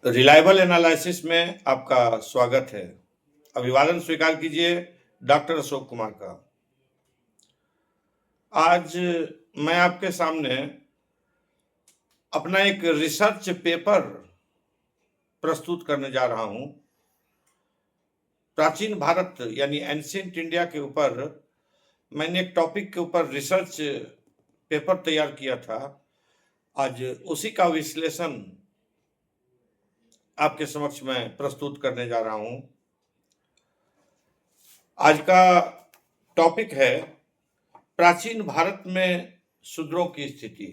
Reliable analysis में आपका स्वागत है। अभिवादन स्वीकार कीजिए डॉक्टर अशोक कुमार का। आज मैं आपके सामने अपना एक रिसर्च पेपर प्रस्तुत करने जा रहा हूं। प्राचीन भारत यानी एंशिएंट इंडिया के ऊपर मैंने एक टॉपिक के ऊपर रिसर्च पेपर तैयार किया था। आज उसी का विश्लेषण आपके समक्ष मैं प्रस्तुत करने जा रहा हूं। आज का टॉपिक है प्राचीन भारत में शूद्रों की स्थिति।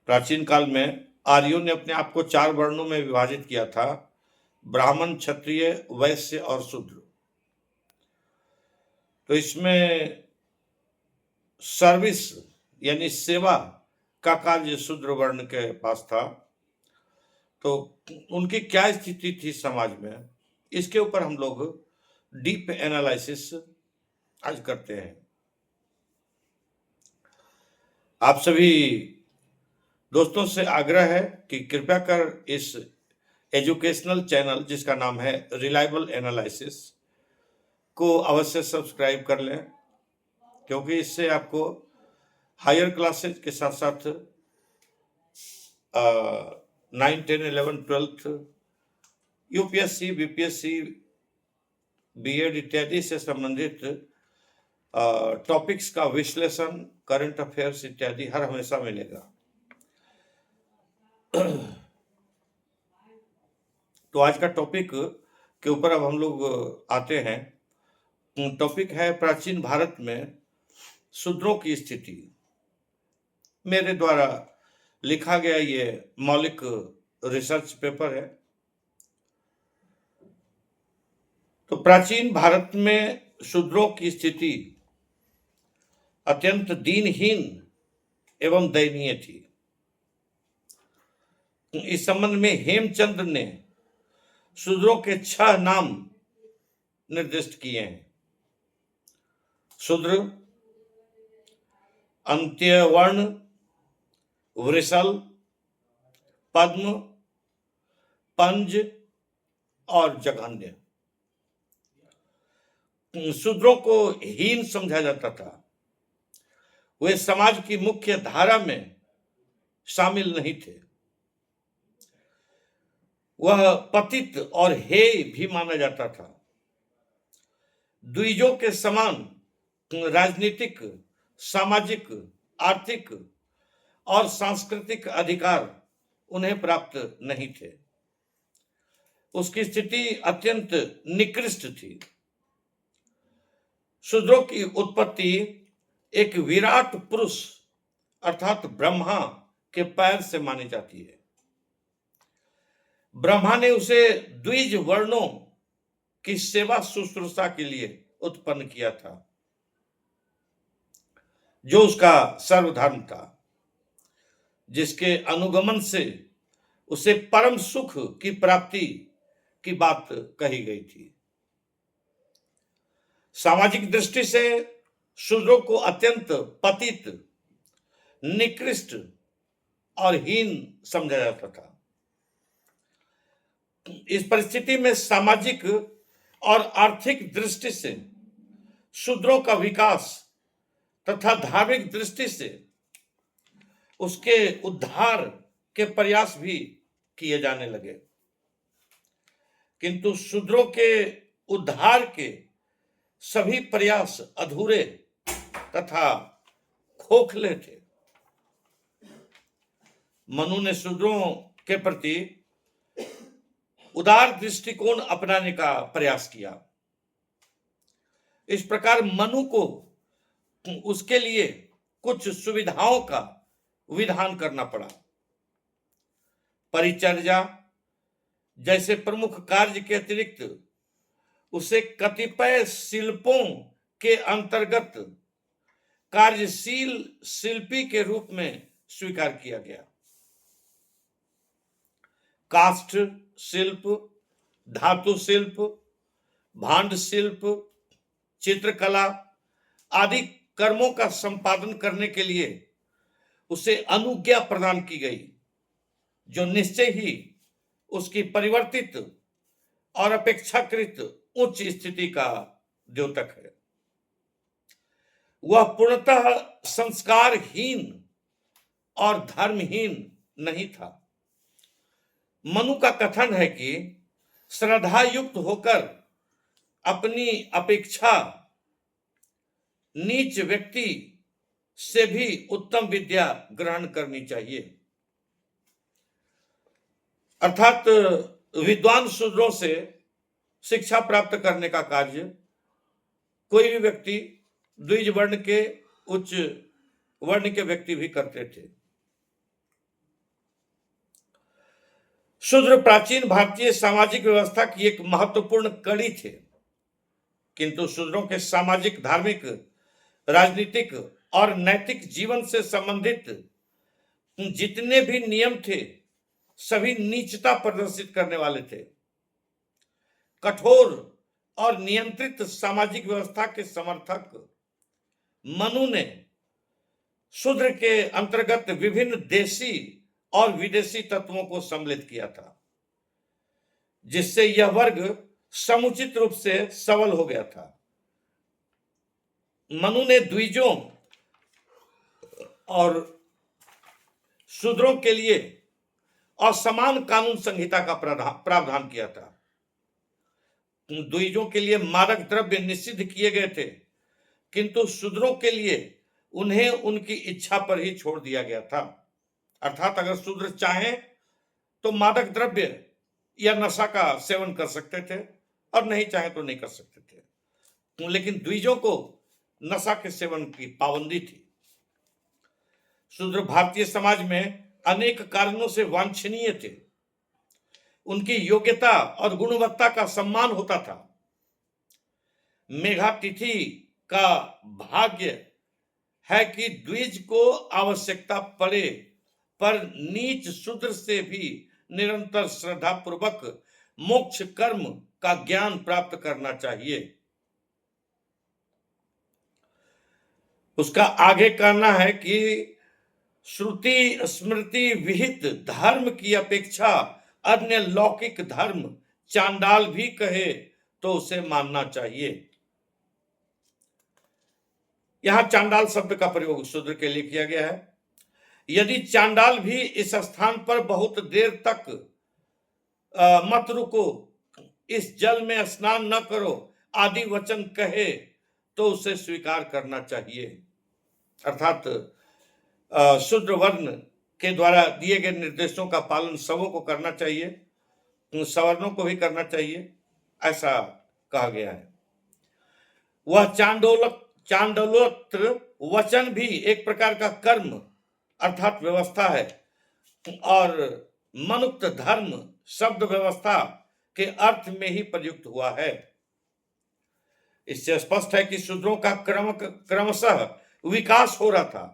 प्राचीन काल में आर्यों ने अपने आप को 4 वर्णों में विभाजित किया था: ब्राह्मण, क्षत्रिय, वैश्य और शूद्र। तो इसमें सर्विस यानी सेवा का कार्य शूद्र वर्ण के पास था। तो उनकी क्या स्थिति थी समाज में, इसके ऊपर हम लोग डीप एनालिसिस आज करते हैं। आप सभी दोस्तों से आग्रह है कि कृपया कर इस एजुकेशनल चैनल जिसका नाम है रिलायबल एनालिसिस को अवश्य सब्सक्राइब कर लें, क्योंकि इससे आपको हायर क्लासेज के साथ साथ 9, 10, 11, 12 यूपीएससी, बीपीएससी, बीएड इत्यादि से संबंधित टॉपिक्स का विश्लेषण, करंट अफेयर्स इत्यादि हर हमेशा मिलेगा। तो आज का टॉपिक के ऊपर अब हम लोग आते हैं। टॉपिक है प्राचीन भारत में शूद्रों की स्थिति। मेरे द्वारा लिखा गया ये मौलिक रिसर्च पेपर है। तो प्राचीन भारत में शूद्रों की स्थिति अत्यंत दीनहीन एवं दयनीय थी। इस संबंध में हेमचंद्र ने शूद्रों के 6 नाम निर्दिष्ट किए हैं: शूद्र, अंत्यवर्ण, वृषल, पद्म, पंज और जघन्य। शूद्रों को हीन समझा जाता था। वे समाज की मुख्य धारा में शामिल नहीं थे। वह पतित और हेय भी माना जाता था। द्विजों के समान राजनीतिक, सामाजिक, आर्थिक और सांस्कृतिक अधिकार उन्हें प्राप्त नहीं थे। उसकी स्थिति अत्यंत निकृष्ट थी। शूद्रों की उत्पत्ति एक विराट पुरुष अर्थात ब्रह्मा के पैर से मानी जाती है। ब्रह्मा ने उसे द्विज वर्णों की सेवा शुश्रूषा के लिए उत्पन्न किया था, जो उसका सर्वधर्म था, जिसके अनुगमन से उसे परम सुख की प्राप्ति की बात कही गई थी। सामाजिक दृष्टि से शूद्रों को अत्यंत पतित, निकृष्ट और हीन समझा जाता था। इस परिस्थिति में सामाजिक और आर्थिक दृष्टि से शूद्रों का विकास तथा धार्मिक दृष्टि से उसके उद्धार के प्रयास भी किए जाने लगे। किंतु शूद्रों के उद्धार के सभी प्रयास अधूरे तथा खोखले थे। मनु ने शूद्रों के प्रति उदार दृष्टिकोण अपनाने का प्रयास किया। इस प्रकार मनु को उसके लिए कुछ सुविधाओं का विधान करना पड़ा। परिचर्या जैसे प्रमुख कार्य के अतिरिक्त उसे कतिपय शिल्पों के अंतर्गत कार्यशील शिल्पी के रूप में स्वीकार किया गया। काष्ठ शिल्प, धातु शिल्प, भांड शिल्प, चित्रकला आदि कर्मों का संपादन करने के लिए उसे अनुज्ञा प्रदान की गई जो निश्चय ही उसकी परिवर्तित और अपेक्षाकृत उच्च स्थिति का द्योतक है। वह पूर्णतः संस्कारहीन और धर्महीन नहीं था। मनु का कथन है कि श्रद्धा युक्त होकर अपनी अपेक्षा नीच व्यक्ति से भी उत्तम विद्या ग्रहण करनी चाहिए। अर्थात विद्वान शूद्रों से शिक्षा प्राप्त करने का कार्य कोई भी व्यक्ति द्विज वर्ण के उच्च वर्ण के व्यक्ति भी करते थे। शूद्र प्राचीन भारतीय सामाजिक व्यवस्था की एक महत्वपूर्ण कड़ी थे, किंतु शूद्रों के सामाजिक, धार्मिक, राजनीतिक और नैतिक जीवन से संबंधित जितने भी नियम थे सभी नीचता प्रदर्शित करने वाले थे। कठोर और नियंत्रित सामाजिक व्यवस्था के समर्थक मनु ने शूद्र के अंतर्गत विभिन्न देशी और विदेशी तत्वों को सम्मिलित किया था, जिससे यह वर्ग समुचित रूप से सबल हो गया था। मनु ने द्विजों और शूद्रों के लिए असमान कानून संहिता का प्रावधान किया था। द्विजों के लिए मादक द्रव्य निषिद्ध किए गए थे, किंतु शूद्रों के लिए उन्हें उनकी इच्छा पर ही छोड़ दिया गया था। अर्थात अगर शूद्र चाहें तो मादक द्रव्य या नशा का सेवन कर सकते थे और नहीं चाहे तो नहीं कर सकते थे, लेकिन द्विजों को नशा के सेवन की पाबंदी थी। शूद्र भारतीय समाज में अनेक कारणों से वांछनीय थे। उनकी योग्यता और गुणवत्ता का सम्मान होता था। मेघातिथि का भाग्य है कि द्विज को आवश्यकता पड़े पर नीच शूद्र से भी निरंतर श्रद्धा पूर्वक मोक्ष कर्म का ज्ञान प्राप्त करना चाहिए। उसका आगे कहना है कि श्रुति स्मृति विहित धर्म की अपेक्षा अन्य लौकिक धर्म चांडाल भी कहे तो उसे मानना चाहिए। यहां चांडाल शब्द का प्रयोग शूद्र के लिए किया गया है। यदि चांडाल भी इस स्थान पर बहुत देर तक मत रुको, इस जल में स्नान न करो आदि वचन कहे तो उसे स्वीकार करना चाहिए। अर्थात शूद्र वर्ण के द्वारा दिए गए निर्देशों का पालन सबों को करना चाहिए, सवर्णों को भी करना चाहिए, ऐसा कहा गया है। वह चांडोलोत्र वचन भी एक प्रकार का कर्म अर्थात व्यवस्था है और मनुक्त धर्म शब्द व्यवस्था के अर्थ में ही प्रयुक्त हुआ है। इससे स्पष्ट है कि शूद्रों का क्रमशः विकास हो रहा था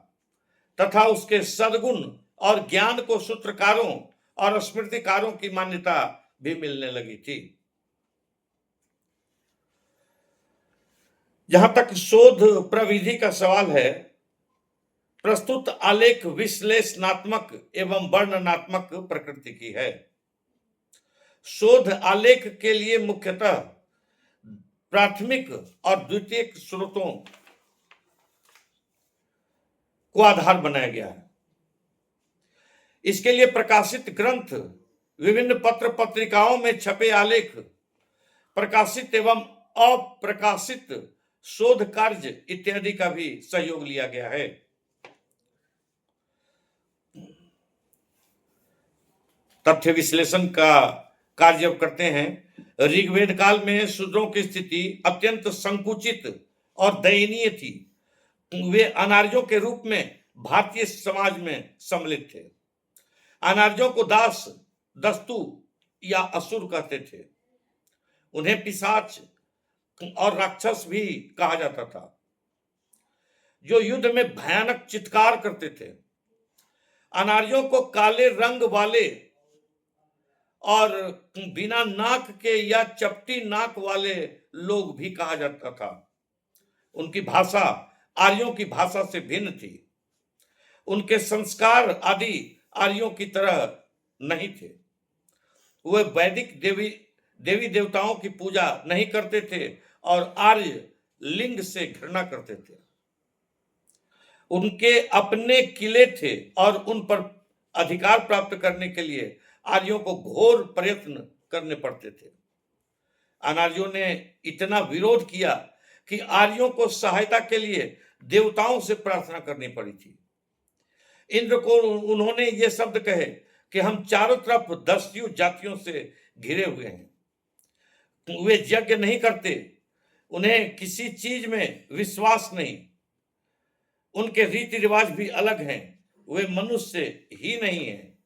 तथा उसके सद्गुण और ज्ञान को सूत्रकारों और स्मृतिकारों की मान्यता भी मिलने लगी थी। जहां तक शोध प्रविधि का सवाल है, प्रस्तुत आलेख विश्लेषणात्मक एवं वर्णनात्मक प्रकृति की है। शोध आलेख के लिए मुख्यतः प्राथमिक और द्वितीयक स्रोतों को आधार बनाया गया है। इसके लिए प्रकाशित ग्रंथ, विभिन्न पत्र पत्रिकाओं में छपे आलेख, प्रकाशित एवं अप्रकाशित शोध कार्य इत्यादि का भी सहयोग लिया गया है। तथ्य विश्लेषण का कार्य जब करते हैं, ऋग्वेद काल में शूद्रों की स्थिति अत्यंत संकुचित और दयनीय थी। वे अनार्यों के रूप में भारतीय समाज में सम्मिलित थे। अनार्यों को दास, दस्तु या असुर कहते थे। उन्हें पिशाच और राक्षस भी कहा जाता था, जो युद्ध में भयानक चित्कार करते थे। अनार्यों को काले रंग वाले और बिना नाक के या चपटी नाक वाले लोग भी कहा जाता था। उनकी भाषा आर्यों की भाषा से भिन्न थी। उनके संस्कार आदि आर्यों की तरह नहीं थे। वे वैदिक देवी देवी देवताओं की पूजा नहीं करते थे और आर्य लिंग से घृणा करते थे। उनके अपने किले थे और उन पर अधिकार प्राप्त करने के लिए आर्यों को घोर प्रयत्न करने पड़ते थे। अनार्यों ने इतना विरोध किया कि आर्यों को सहायता के लिए देवताओं से प्रार्थना करनी पड़ी थी। इंद्र को उन्होंने ये शब्द कहे कि हम चारों तरफ दस्यु जातियों से घिरे हुए हैं। वे यज्ञ नहीं करते, उन्हें किसी चीज में विश्वास नहीं, उनके रीति रिवाज भी अलग हैं, वे मनुष्य ही नहीं हैं।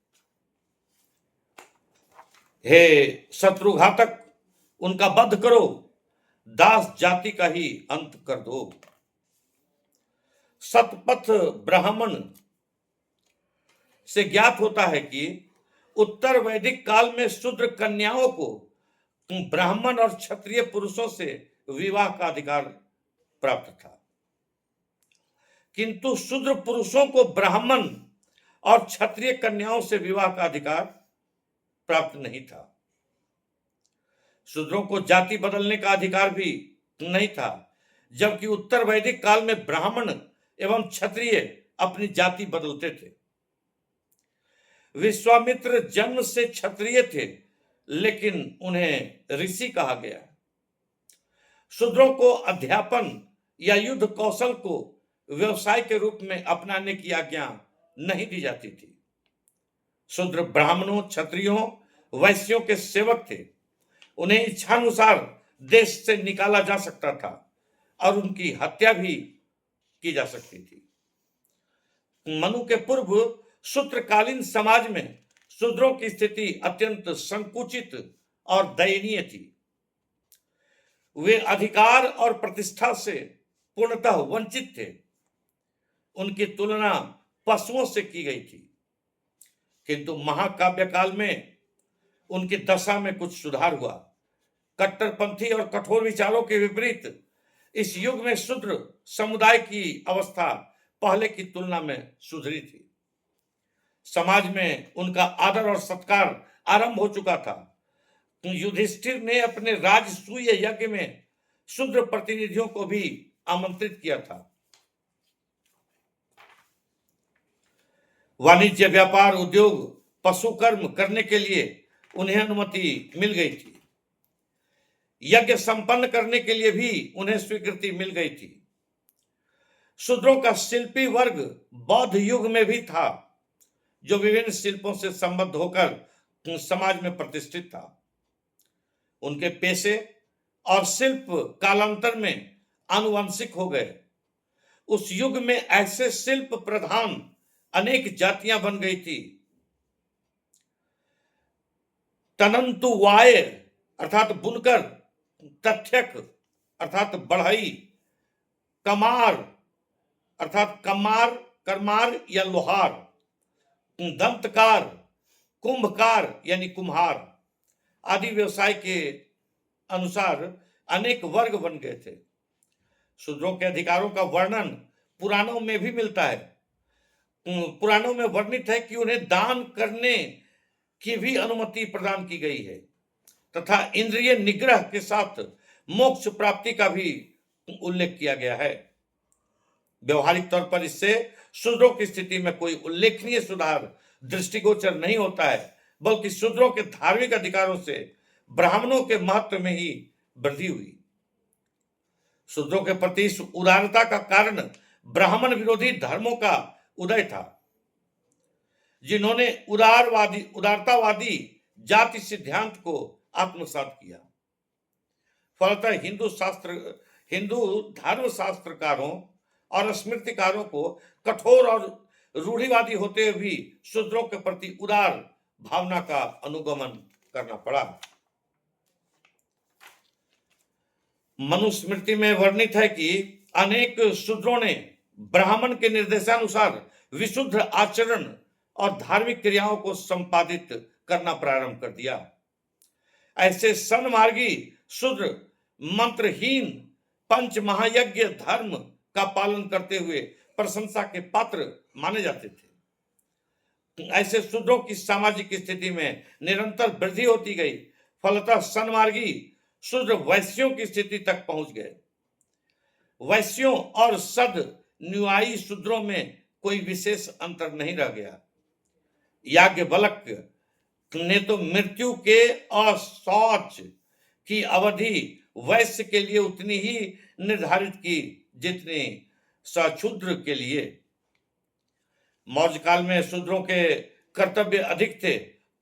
हे शत्रुघातक, उनका वध करो, दास जाति का ही अंत कर दो। शतपथ ब्राह्मण से ज्ञात होता है कि उत्तर वैदिक काल में शूद्र कन्याओं को ब्राह्मण और क्षत्रिय पुरुषों से विवाह का अधिकार प्राप्त था, किंतु शूद्र पुरुषों को ब्राह्मण और क्षत्रिय कन्याओं से विवाह का अधिकार प्राप्त नहीं था। शूद्रों को जाति बदलने का अधिकार भी नहीं था, जबकि उत्तर वैदिक काल में ब्राह्मण एवं क्षत्रिय अपनी जाति बदलते थे। विश्वामित्र जन्म से क्षत्रिय थे, लेकिन उन्हें ऋषि कहा गया। शूद्रों को अध्यापन या युद्ध कौशल को व्यवसाय के रूप में अपनाने की आज्ञा नहीं दी जाती थी। शूद्र ब्राह्मणों, क्षत्रियों, वैश्यों के सेवक थे। उन्हें इच्छानुसार देश से निकाला जा सकता था और उनकी हत्या भी की जा सकती थी। मनु के पूर्व शूद्रकालीन समाज में शूद्रों की स्थिति अत्यंत संकुचित और दयनीय थी। वे अधिकार और प्रतिष्ठा से पूर्णतः वंचित थे। उनकी तुलना पशुओं से की गई थी, किंतु महाकाव्य काल में उनकी दशा में कुछ सुधार हुआ। कट्टरपंथी और कठोर विचारों के विपरीत इस युग में शूद्र समुदाय की अवस्था पहले की तुलना में सुधरी थी। समाज में उनका आदर और सत्कार आरंभ हो चुका था। युधिष्ठिर ने अपने राजसूय यज्ञ में शूद्र प्रतिनिधियों को भी आमंत्रित किया था। वाणिज्य, व्यापार, उद्योग, पशुकर्म करने के लिए उन्हें अनुमति मिल गई थी। यज्ञ संपन्न करने के लिए भी उन्हें स्वीकृति मिल गई थी। शूद्रों का शिल्पी वर्ग बौद्ध युग में भी था, जो विभिन्न शिल्पों से संबद्ध होकर समाज में प्रतिष्ठित था। उनके पेशे और शिल्प कालांतर में आनुवंशिक हो गए। उस युग में ऐसे शिल्प प्रधान अनेक जातियां बन गई थी। तनंतु वाय अर्थात बुनकर, तथ्यक अर्थात बढ़ई, कमार अर्थात करमार या लोहार, दंतकार, कुंभकार यानी कुम्हार आदि व्यवसाय के अनुसार अनेक वर्ग बन गए थे। शूद्रों के अधिकारों का वर्णन पुराणों में भी मिलता है। पुराणों में वर्णित है कि उन्हें दान करने की भी अनुमति प्रदान की गई है तथा इंद्रिय निग्रह के साथ मोक्ष प्राप्ति का भी उल्लेख किया गया है। व्यवहारिक तौर पर इससे शूद्रों की स्थिति में कोई उल्लेखनीय सुधार दृष्टिगोचर नहीं होता है, बल्कि शूद्रों के धार्मिक अधिकारों से ब्राह्मणों के महत्व में ही वृद्धि हुई। शूद्रों के प्रति इस उदारता का कारण ब्राह्मण विरोधी धर्मों का उदय था, जिन्होंने उदारतावादी जाति सिद्धांत को आत्मसात किया। फलतः हिंदू धर्म शास्त्रकारों और स्मृतिकारों को कठोर और रूढ़िवादी होते हुए भी शूद्रों के प्रति उदार भावना का अनुगमन करना पड़ा। मनुस्मृति में वर्णित है कि अनेक शूद्रों ने ब्राह्मण के निर्देशानुसार विशुद्ध आचरण और धार्मिक क्रियाओं को संपादित करना प्रारंभ कर दिया। ऐसे सन्मार्गी शूद्र मंत्रहीन पंच महायज्ञ धर्म का पालन करते हुए प्रशंसा के पात्र माने जाते थे। ऐसे शूद्रों की सामाजिक स्थिति में निरंतर वृद्धि होती गई। फलतः सन्मार्गी शूद्र वैश्यों की स्थिति तक पहुंच गए। वैश्यों और सद न्यायी शूद्रों में कोई विशेष अंतर नहीं रह गया। याज्ञवल्क ने तो मृत्यु के अशौच की अवधि वैश्य के लिए उतनी ही निर्धारित की जितनी सशूद्र के लिए। मौर्य काल में शूद्रों के कर्तव्य अधिक थे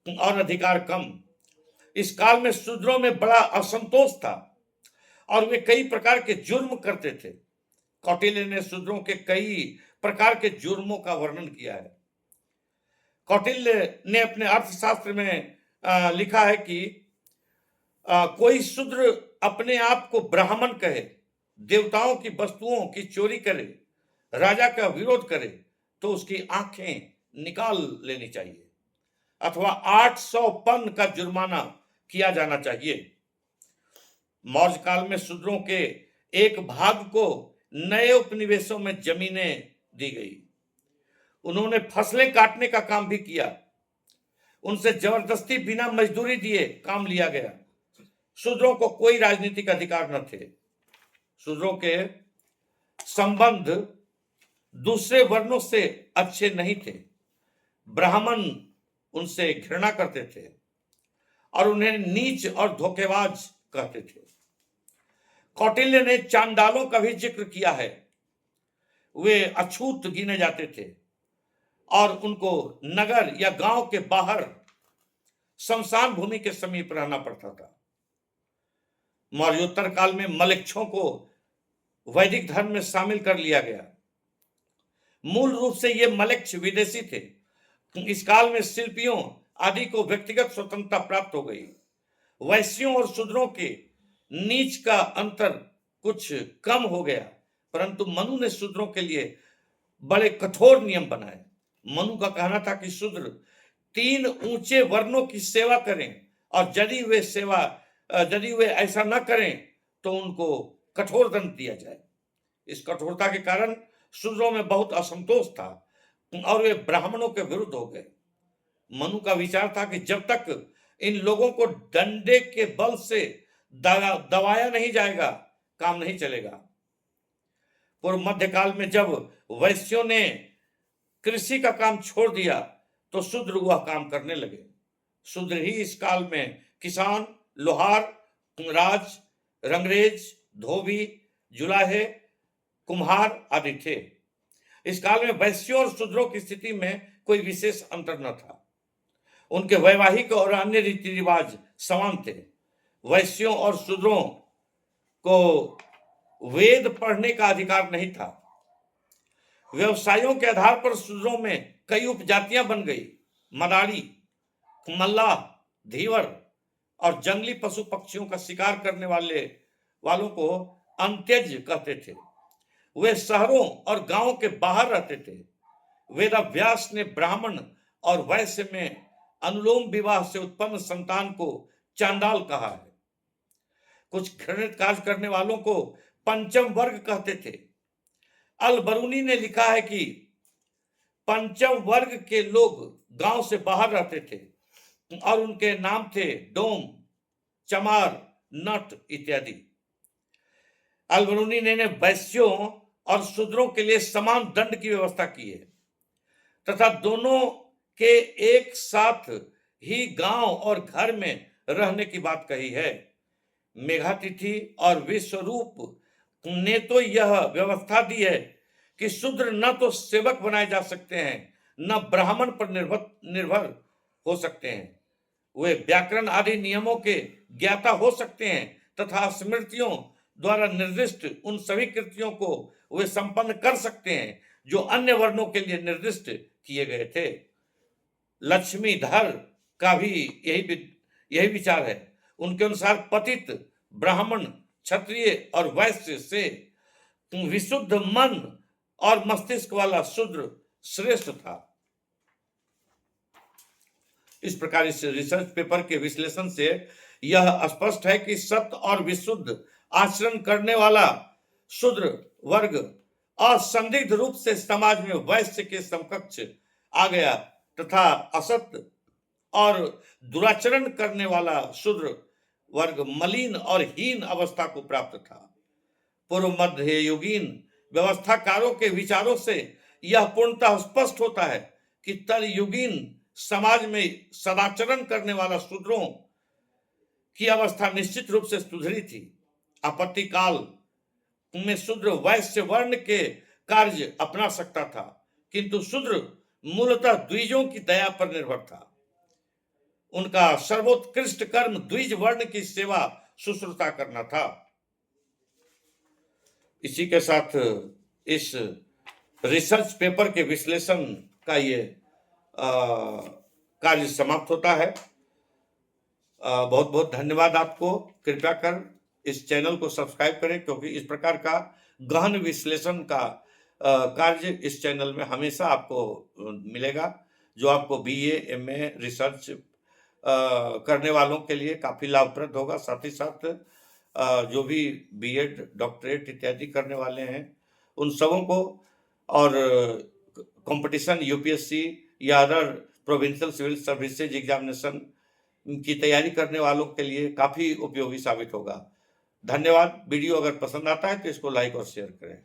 और अधिकार कम। इस काल में शूद्रों में बड़ा असंतोष था और वे कई प्रकार के जुर्म करते थे। कौटिल्य ने शूद्रों के कई प्रकार के जुर्मों का वर्णन किया है। कौटिल्य ने अपने अर्थशास्त्र में लिखा है कि कोई शूद्र अपने आप को ब्राह्मण कहे, देवताओं की वस्तुओं की चोरी करे, राजा का विरोध करे तो उसकी आंखें निकाल लेनी चाहिए अथवा 800 पन का जुर्माना किया जाना चाहिए। मौर्य काल में शूद्रों के एक भाग को नए उपनिवेशों में जमीनें दी गई। उन्होंने फसलें काटने का काम भी किया। उनसे जबरदस्ती बिना मजदूरी दिए काम लिया गया। शूद्रों को कोई राजनीतिक अधिकार न थे। शूद्रों के संबंध दूसरे वर्णों से अच्छे नहीं थे। ब्राह्मण उनसे घृणा करते थे और उन्हें नीच और धोखेबाज कहते थे। कौटिल्य ने चांडालों का भी जिक्र किया है। वे अछूत गिने जाते थे और उनको नगर या गांव के बाहर शमशान भूमि के समीप रहना पड़ता था। मौर्योत्तर काल में मलेच्छों को वैदिक धर्म में शामिल कर लिया गया। मूल रूप से ये मलेच्छ विदेशी थे। इस काल में शिल्पियों आदि को व्यक्तिगत स्वतंत्रता प्राप्त हो गई। वैश्यों और शूद्रों के नीच का अंतर कुछ कम हो गया, परंतु मनु ने शूद्रों के लिए बड़े कठोर नियम बनाए। मनु का कहना था कि शूद्र 3 ऊंचे वर्णों की सेवा करें और यदि वे ऐसा न करें तो उनको कठोर दंड दिया जाए। इस कठोरता के कारण शूद्रों में बहुत असंतोष था और वे ब्राह्मणों के विरुद्ध हो गए। मनु का विचार था कि जब तक इन लोगों को डंडे के बल से दबाया नहीं जाएगा, काम नहीं चलेगा। पूर्व मध्यकाल में जब वैश्यों ने कृषि का काम छोड़ दिया तो शूद्र वह काम करने लगे। शूद्र ही इस काल में किसान, लोहार, राज, रंगरेज, धोबी, जुलाहे, कुम्हार आदि थे। इस काल में वैश्यों और शूद्रों की स्थिति में कोई विशेष अंतर न था। उनके वैवाहिक और अन्य रीति रिवाज समान थे। वैश्यों और शूद्रों को वेद पढ़ने का अधिकार नहीं था। व्यवसायों के आधार पर शूद्रों में कई उपजातियां बन गई। मदारी, मल्लाह, धीवर और जंगली पशु पक्षियों का शिकार करने वालों को अंत्यज कहते थे। वे शहरों और गांवों के बाहर रहते थे। वेदव्यास ने ब्राह्मण और वैश्य में अनुलोम विवाह से उत्पन्न संतान को चांडाल कहा है। कुछ घृणित कार्य करने वालों को पंचम वर्ग कहते थे। अल बरूनी ने लिखा है कि पंचम वर्ग के लोग गांव से बाहर रहते थे और उनके नाम थे डोम, चमार, नट इत्यादि। अल बरूनी ने वैश्यों और शूद्रों के लिए समान दंड की व्यवस्था की है तथा दोनों के एक साथ ही गांव और घर में रहने की बात कही है। मेघातिथि और विश्वरूप ने तो यह व्यवस्था दी है कि शूद्र न तो सेवक बनाए जा सकते हैं, न ब्राह्मण पर निर्भर हो सकते हैं। वे व्याकरण आदि नियमों के ज्ञाता हो सकते हैं तथा स्मृतियों द्वारा निर्दिष्ट उन सभी कृतियों को वे संपन्न कर सकते हैं जो अन्य वर्णों के लिए निर्दिष्ट किए गए थे। लक्ष्मीधर का भी यही विचार है। उनके अनुसार पतित, ब्राह्मण, क्षत्रिय और वैश्य से विशुद्ध मन और मस्तिष्क वाला शूद्र श्रेष्ठ था। इस प्रकार इस रिसर्च पेपर के विश्लेषण से यह स्पष्ट है कि सत्य और विशुद्ध आचरण करने वाला शूद्र वर्ग असंदिग्ध रूप से समाज में वैश्य के समकक्ष आ गया तथा असत्य और दुराचरण करने वाला शूद्र वर्ग मलिन और हीन अवस्था को प्राप्त था। पूर्व मध्य युगीन व्यवस्थाकारों के विचारों से यह पूर्णतः स्पष्ट होता है कि तरयुगीन समाज में सदाचरण करने वाला शूद्रों की अवस्था निश्चित रूप से सुधरी थी। आपत्ति काल में शूद्र वैश्य वर्ण के कार्य अपना सकता था, किंतु शूद्र मूलतः द्विजों की दया पर निर्भर था। उनका सर्वोत्कृष्ट कर्म द्विज वर्ण की सेवा शुश्रूषा करना था। इसी के साथ इस रिसर्च पेपर के विश्लेषण का ये कार्य समाप्त होता है। बहुत बहुत धन्यवाद आपको। कृपया कर इस चैनल को सब्सक्राइब करें, क्योंकि इस प्रकार का गहन विश्लेषण का कार्य इस चैनल में हमेशा आपको मिलेगा, जो आपको बीए, एमए, रिसर्च करने वालों के लिए काफ़ी लाभप्रद होगा। साथ ही साथ जो भी बीएड, डॉक्टरेट इत्यादि करने वाले हैं उन सबों को, और कंपटीशन यूपीएससी या other provincial civil services examination की तैयारी करने वालों के लिए काफ़ी उपयोगी साबित होगा। धन्यवाद। वीडियो अगर पसंद आता है तो इसको लाइक और शेयर करें।